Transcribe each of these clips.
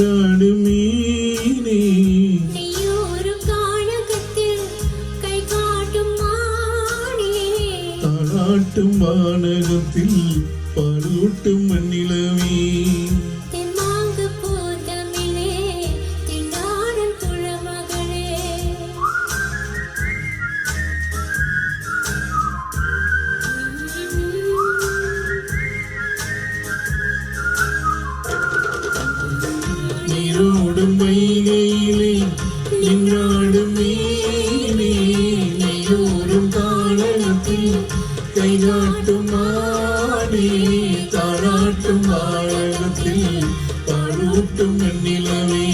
நின்றாடும் மீனே நீயோரும் கானகத்தில் கை காட்டும் மானே தாளாட்டும் வானகத்தில் பாலூட்டும் மண்ணிலவே தெம்மாங்கு போதமிழே திண்டாடும் குளமகளே நீரோடும் வைகையிலே நின்றாடும் மீனே நீயோரும் கானகத்தில் கை காட்டும் மானே தாளாட்டும் வானகத்தில் பாலூட்டும் மண்ணிலவே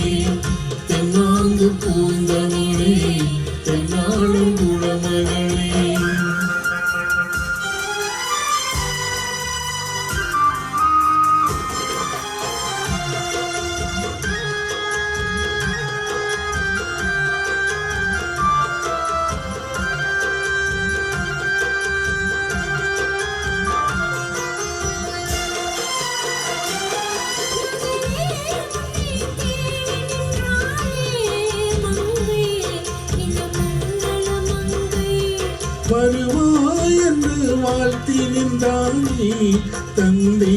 தென்னாங்கு பூந்தமிழே தென்னாடும் குளமகளே வருவாய் என்று வாழ்த்தி நின்றானே தந்தை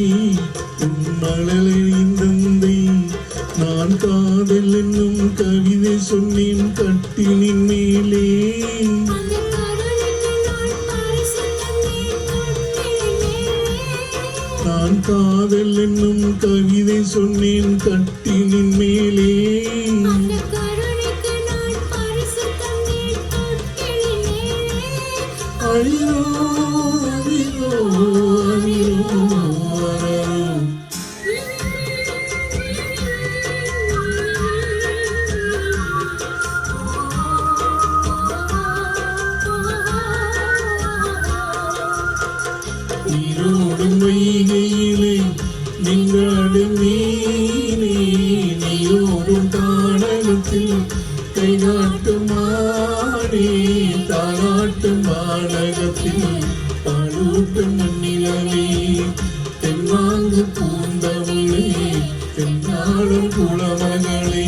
உன் மழலையின் தந்தை நான் காதல் என்னும் கவிதை சொன்னேன் கட்டினின் மேலே நான் காதல் என்னும் கவிதை சொன்னேன் கட்டினின் மேலே அழியோ அழியோ அழியோ நீரோடும் வைகையிலே நின்றாடும் மீனே நீரோடும் கானகத்தில் கை காட்டும் மானே தாளாட்டும் வானகத்தில் பாலூட்டும் மண்ணிலவே தென்வாங்கு பூந்தமிழே தென்னாடும் குளமகளே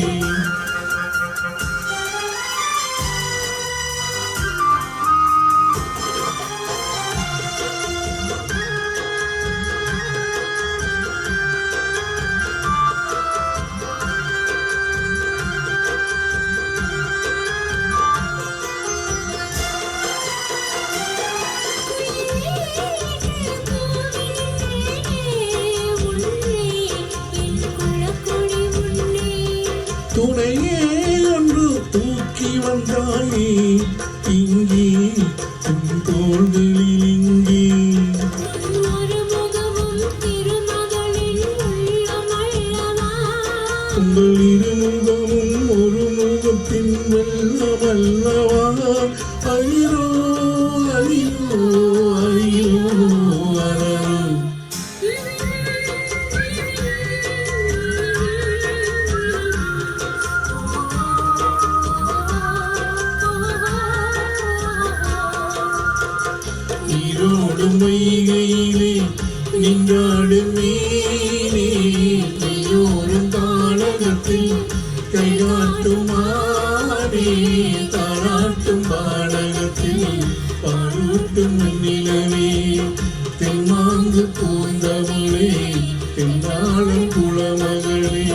துணையே ஒன்று தூக்கி வந்தாயே இங்கே உன் தோள்களில் இங்கே உங்கள் இருமுகமும் ஒரு முகத்தின் வெள்ளமல்லவா ஐயோ ஐயோ ஐயோ அரோ நீரோடும் வைகையிலே நின்றாடும் மீனே நீயோரும் கானகத்தில் கை காட்டும் மானே தாளாட்டும் வானகத்தில் பாலூட்டும் மண்ணிலவே தென்மாங்கு பூந்தமிழே தென்னாடும் குளமகளே